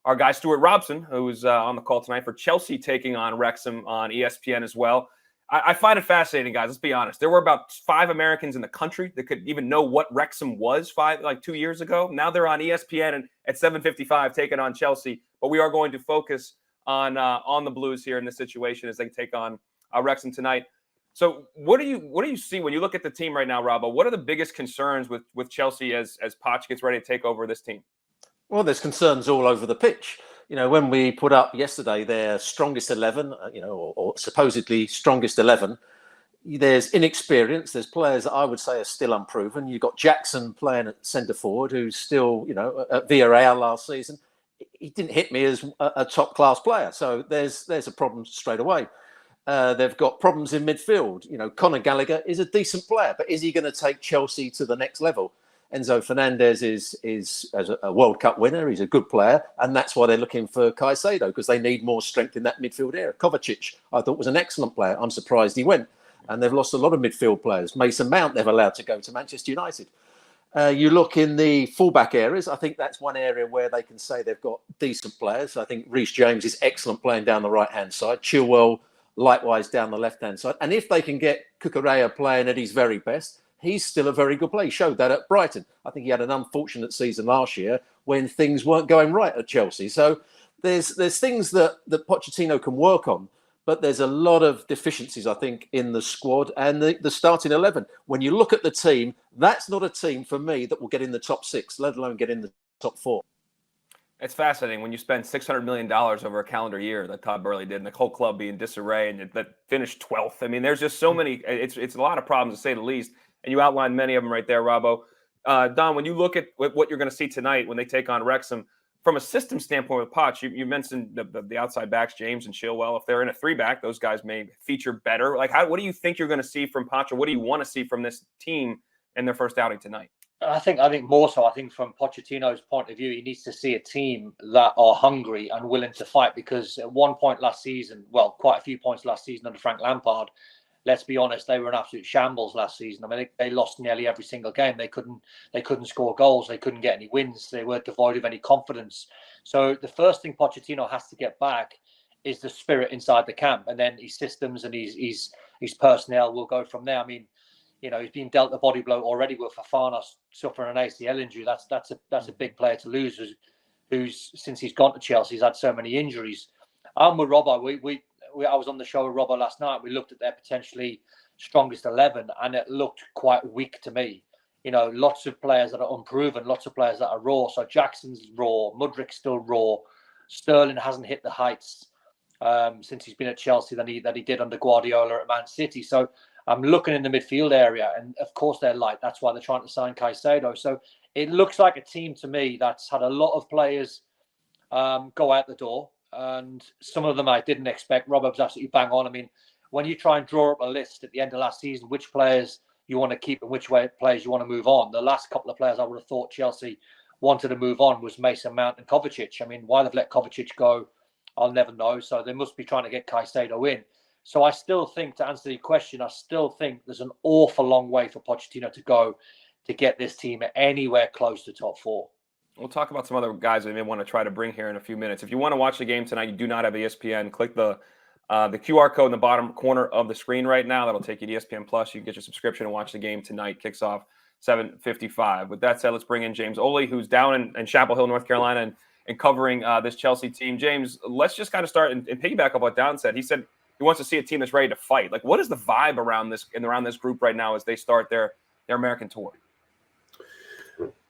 our guy Stewart Robson, who's on the call tonight for Chelsea taking on Wrexham on ESPN as well. I find it fascinating, guys. Let's be honest. There were about 5 Americans in the country that could even know what Wrexham was 2 years ago. Now they're on ESPN and at 7:55 taking on Chelsea. But we are going to focus on the Blues here in this situation as they take on Wrexham tonight. So what do you see when you look at the team right now, Robbo? What are the biggest concerns with Chelsea as Poch gets ready to take over this team? Well, there's concerns all over the pitch. When we put up yesterday their strongest 11, or supposedly strongest 11, there's inexperience. There's players that I would say are still unproven. You've got Jackson playing at centre forward, who's still, at Villarreal last season. He didn't hit me as a top class player. So there's a problem straight away. They've got problems in midfield. Conor Gallagher is a decent player, but is he going to take Chelsea to the next level? Enzo Fernandez is as a World Cup winner. He's a good player, and that's why they're looking for Caicedo, because they need more strength in that midfield area. Kovacic, I thought, was an excellent player. I'm surprised he went. And they've lost a lot of midfield players. Mason Mount, they've allowed to go to Manchester United. You look in the fullback areas, I think that's one area where they can say they've got decent players. I think Reece James is excellent playing down the right-hand side. Chilwell, likewise, down the left-hand side. And if they can get Cucurella playing at his very best, he's still a very good player. He showed that at Brighton. I think he had an unfortunate season last year when things weren't going right at Chelsea. So there's things that Pochettino can work on, but there's a lot of deficiencies, I think, in the squad and the starting 11. When you look at the team, that's not a team for me that will get in the top 6, let alone get in the top 4. It's fascinating when you spend $600 million over a calendar year that Todd Burley did, and the whole club be in disarray, and that finished 12th. I mean, there's just so many. It's a lot of problems, to say the least. And you outlined many of them right there, Robbo. Don, when you look at what you're going to see tonight when they take on Wrexham, from a system standpoint with Poch, you mentioned the outside backs, James and Chilwell. If they're in a 3-back, those guys may feature better. What do you think you're going to see from Poch, or what do you want to see from this team in their first outing tonight? I think more so. I think from Pochettino's point of view, he needs to see a team that are hungry and willing to fight. Because at one point last season, well, quite a few points last season under Frank Lampard, let's be honest, they were an absolute shambles last season. I mean, they lost nearly every single game. They couldn't score goals. They couldn't get any wins. They were devoid of any confidence. So the first thing Pochettino has to get back is the spirit inside the camp, and then his systems and his personnel will go from there. I mean, he's been dealt a body blow already with Fofana suffering an ACL injury. That's a big player to lose. Who's since he's gone to Chelsea, he's had so many injuries. And with Robbo, I was on the show with Robbo last night. We looked at their potentially strongest 11, and it looked quite weak to me. Lots of players that are unproven, lots of players that are raw. So Jackson's raw, Mudryk's still raw. Sterling hasn't hit the heights since he's been at Chelsea that he did under Guardiola at Man City. So I'm looking in the midfield area, and of course they're light. That's why they're trying to sign Caicedo. So it looks like a team to me that's had a lot of players go out the door. And some of them I didn't expect. Robbo's absolutely bang on. I mean, when you try and draw up a list at the end of last season, which players you want to keep and which players you want to move on, the last couple of players I would have thought Chelsea wanted to move on was Mason Mount and Kovacic. I mean, why they've let Kovacic go, I'll never know. So they must be trying to get Caicedo in. So I still think, to answer your question, I still think there's an awful long way for Pochettino to go to get this team anywhere close to top 4. We'll talk about some other guys we may want to try to bring here in a few minutes. If you want to watch the game tonight, you do not have ESPN, click the QR code in the bottom corner of the screen right now. That'll take you to ESPN Plus. You can get your subscription and watch the game tonight. Kicks off 7:55. With that said, let's bring in James Olley, who's down in Chapel Hill, North Carolina, and covering this Chelsea team. James, let's just kind of start and piggyback on what Don said. He said he wants to see a team that's ready to fight. What is the vibe around this group right now as they start their American tour?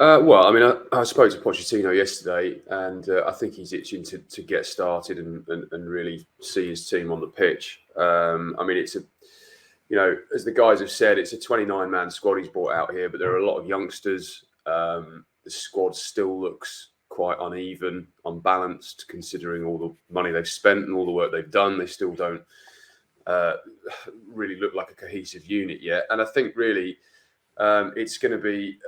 Well, I mean, I spoke to Pochettino yesterday, and I think he's itching to get started and really see his team on the pitch. I mean, it's as the guys have said, it's a 29-man squad he's brought out here, but there are a lot of youngsters. The squad still looks quite uneven, unbalanced, considering all the money they've spent and all the work they've done. They still don't really look like a cohesive unit yet. And I think really it's going to be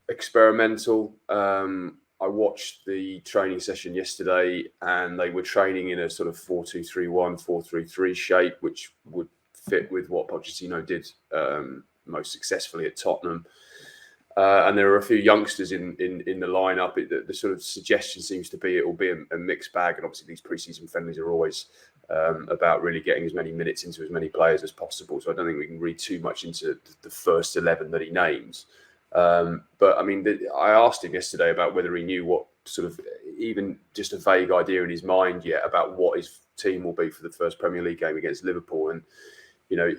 experimental. I watched the training session yesterday, and they were training in a sort of 4-2-3-1, 4-3-3 shape, which would fit with what Pochettino did most successfully at Tottenham. And there are a few youngsters in the lineup. The sort of suggestion seems to be it will be a mixed bag. And obviously these pre-season friendlies are always about really getting as many minutes into as many players as possible. So I don't think we can read too much into the first 11 that he names. But I mean, I asked him yesterday about whether he knew what sort of, even just a vague idea in his mind yet about what his team will be for the first Premier League game against Liverpool. And, you know,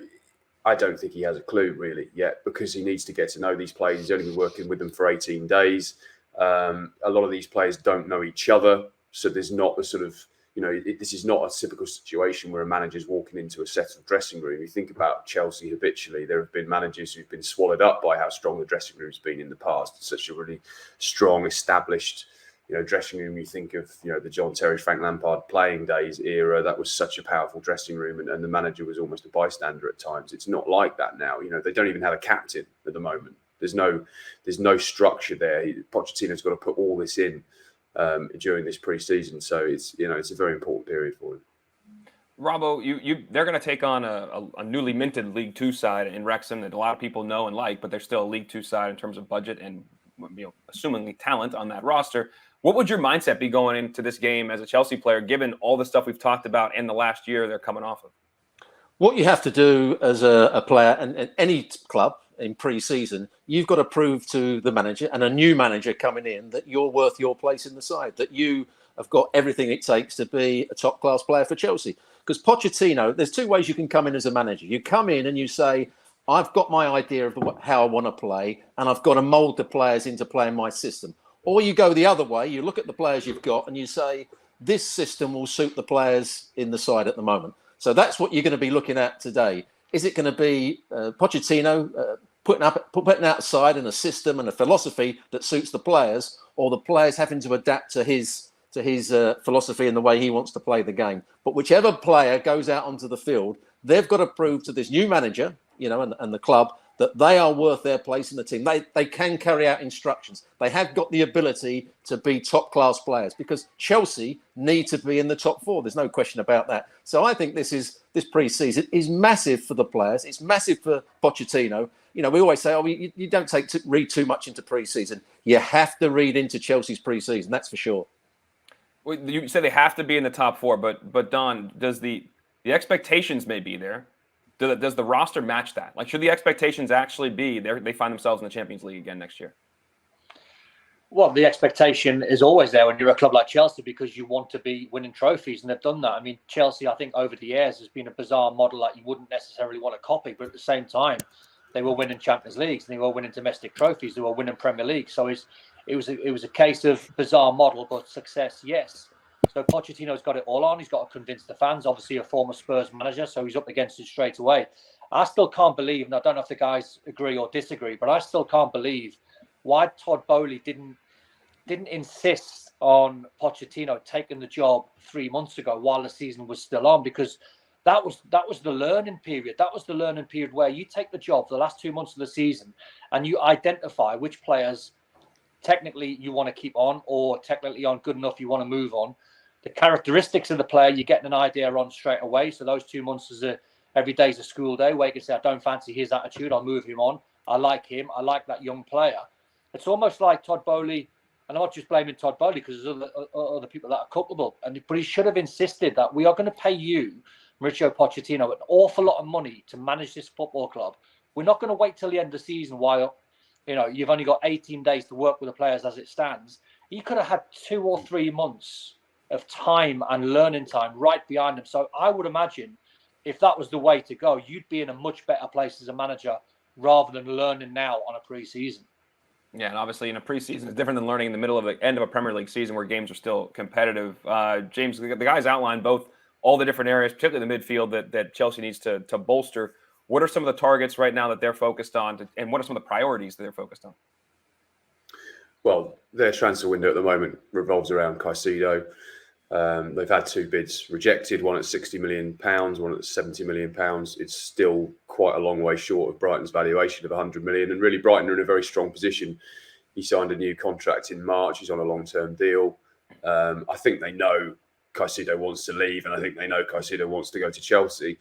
I don't think he has a clue really yet, because he needs to get to know these players. He's only been working with them for 18 days. A lot of these players don't know each other. So there's not a sort of, you know, this is not a typical situation where a manager's walking into a settled dressing room. You think about Chelsea habitually, there have been managers who've been swallowed up by how strong the dressing room's been in the past. It's such a really strong, established, you know, dressing room. You think of, you know, the John Terry, Frank Lampard playing days era. That was such a powerful dressing room, and the manager was almost a bystander at times. It's not like that now. You know, they don't even have a captain at the moment. There's no structure there. Pochettino's got to put all this in during this pre-season. So it's a very important period for him. Robbo, they're going to take on a newly minted League Two side in Wrexham that a lot of people know and like, but they're still a League Two side in terms of budget and, you know, assumingly talent on that roster. What would your mindset be going into this game as a Chelsea player, given all the stuff we've talked about in the last year they're coming off of? What you have to do as a player and any club in pre-season, you've got to prove to the manager and a new manager coming in that you're worth your place in the side, that you have got everything it takes to be a top-class player for Chelsea. Because Pochettino, there's two ways you can come in as a manager. You come in and you say, I've got my idea of how I want to play, and I've got to mould the players into playing my system. Or you go the other way, you look at the players you've got and you say, this system will suit the players in the side at the moment. So that's what you're going to be looking at today. Is it going to be Pochettino putting out a side and a system and a philosophy that suits the players, or the players having to adapt to his philosophy and the way he wants to play the game? But whichever player goes out onto the field, they've got to prove to this new manager, you know, and the club, that they are worth their place in the team. They can carry out instructions. They have got the ability to be top-class players, because Chelsea need to be in the top four. There's no question about that. So I think this pre-season is massive for the players. It's massive for Pochettino. You know, we always say, you don't read too much into pre-season. You have to read into Chelsea's pre-season, that's for sure. Well, you say they have to be in the top four, but Don, does the expectations may be there? Does the roster match that? Like, should the expectations actually be they find themselves in the Champions League again next year? Well, the expectation is always there when you're a club like Chelsea, because you want to be winning trophies, and they've done that. I mean, Chelsea, I think over the years has been a bizarre model that you wouldn't necessarily want to copy, but at the same time, they were winning Champions Leagues and they were winning domestic trophies. They were winning Premier League. So it was a case of bizarre model, but success, yes. So Pochettino's got it all on. He's got to convince the fans. Obviously, a former Spurs manager, so he's up against it straight away. I still can't believe, and I don't know if the guys agree or disagree, but I still can't believe why Todd Boehly didn't insist on Pochettino taking the job 3 months ago while the season was still on, because that was the learning period. That was the learning period where you take the job for the last 2 months of the season and you identify which players technically you want to keep on, or technically aren't good enough you want to move on. The characteristics of the player you're getting an idea on straight away. So those 2 months is every day's a school day where you can say, I don't fancy his attitude, I'll move him on. I like him. I like that young player. It's almost like Todd Boehly, and I'm not just blaming Todd Boehly because there's other people that are culpable. But he should have insisted that we are going to pay you, Mauricio Pochettino, an awful lot of money to manage this football club. We're not going to wait till the end of the season while, you know, you've only got 18 days to work with the players as it stands. He could have had 2 or 3 months of time and learning time right behind him. So I would imagine if that was the way to go, you'd be in a much better place as a manager rather than learning now on a pre-season. Yeah, and obviously in a preseason, it's different than learning in the middle of the end of a Premier League season where games are still competitive. James, the guys outlined both all the different areas, particularly the midfield that Chelsea needs to bolster. What are some of the targets right now that they're focused on, and what are some of the priorities that they're focused on? Well, their transfer window at the moment revolves around Caicedo. They've had 2 bids rejected, one at £60 million, one at £70 million. It's still quite a long way short of Brighton's valuation of £100 million. And really, Brighton are in a very strong position. He signed a new contract in March. He's on a long-term deal. I think they know Caicedo wants to leave, and I think they know Caicedo wants to go to Chelsea.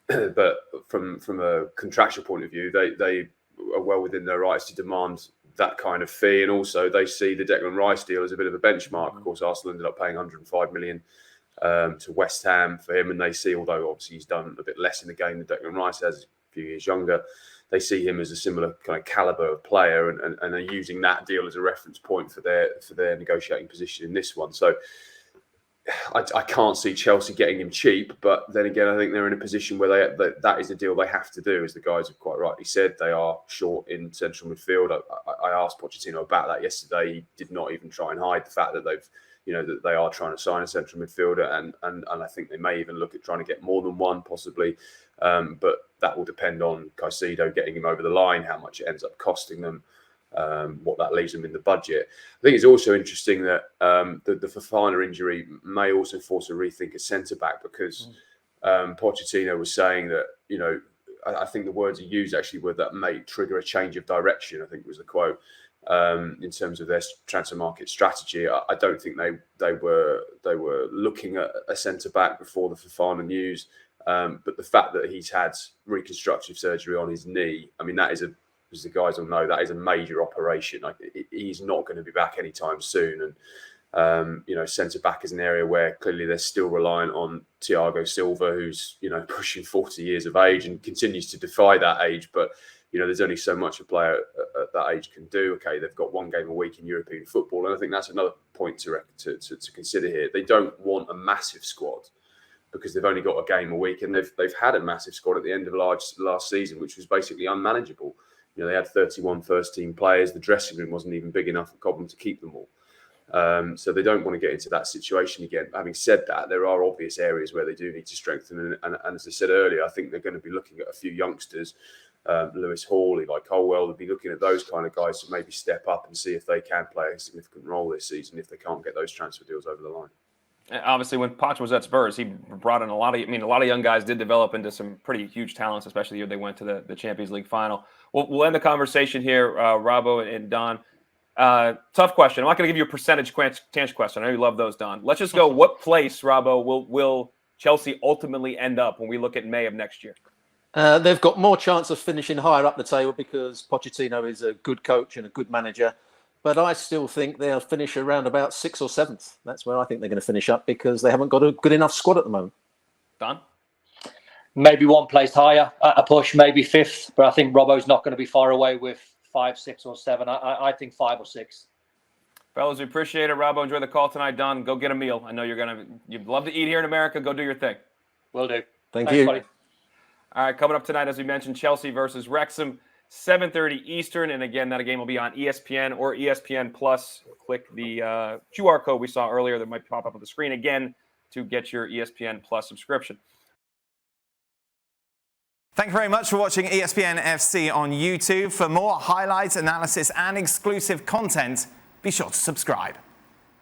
But from a contractual point of view, they are well within their rights to demand that kind of fee, and also they see the Declan Rice deal as a bit of a benchmark. Of course, Arsenal ended up paying 105 million to West Ham for him, and they see, although obviously he's done a bit less in the game than Declan Rice has, a few years younger, they see him as a similar kind of caliber of player, and are using that deal as a reference point for their negotiating position in this one. So I can't see Chelsea getting him cheap, but then again, I think they're in a position where that is a deal they have to do, as the guys have quite rightly said. They are short in central midfield. I asked Pochettino about that yesterday. He did not even try and hide the fact that that they are trying to sign a central midfielder, and I think they may even look at trying to get more than one, possibly. But that will depend on Caicedo getting him over the line, how much it ends up costing them. What that leaves them in the budget. I think it's also interesting that the Fofana injury may also force a rethink at centre-back, because Pochettino was saying that, I think the words he used actually were that may trigger a change of direction, I think was the quote, in terms of their transfer market strategy. I don't think they were looking at a centre-back before the Fofana news, but the fact that he's had reconstructive surgery on his knee, I mean, that is as the guys will know, that is a major operation. He's not going to be back anytime soon. And, centre back is an area where clearly they're still reliant on Thiago Silva, who's, pushing 40 years of age and continues to defy that age. But, there's only so much a player at that age can do. Okay, they've got one game a week in European football. And I think that's another point to consider here. They don't want a massive squad, because they've only got a game a week. And they've had a massive squad at the end of last season, which was basically unmanageable. They had 31 first-team players. The dressing room wasn't even big enough for Cobham to keep them all. So they don't want to get into that situation again. Having said that, there are obvious areas where they do need to strengthen. And as I said earlier, I think they're going to be looking at a few youngsters, Lewis Hall, Eli Colwell. They'll be looking at those kind of guys to maybe step up and see if they can play a significant role this season if they can't get those transfer deals over the line. Obviously, when Poch was at Spurs, he brought in a lot of young guys did develop into some pretty huge talents, especially the year they went to the Champions League final. We'll end the conversation here, Robbo and Don. Tough question. I'm not going to give you a percentage chance question. I know you love those, Don. Let's just go. What place, Robbo, will Chelsea ultimately end up when we look at May of next year? They've got more chance of finishing higher up the table because Pochettino is a good coach and a good manager. But I still think they'll finish around about 6th or 7th. That's where I think they're going to finish up, because they haven't got a good enough squad at the moment. Don? Maybe one place higher, at a push, maybe 5th. But I think Robbo's not going to be far away with 5, 6 or 7. I think 5 or 6. Fellas, we appreciate it. Robbo, enjoy the call tonight. Don, go get a meal. I know you'd love to eat here in America. Go do your thing. Will do. Thanks, you. Buddy. All right, coming up tonight, as we mentioned, Chelsea versus Wrexham, 7:30 Eastern. And again, that game will be on ESPN or ESPN Plus. Click the QR code we saw earlier that might pop up on the screen again to get your ESPN Plus subscription. Thank you very much for watching ESPN FC on YouTube. For more highlights, analysis, and exclusive content, be sure to subscribe.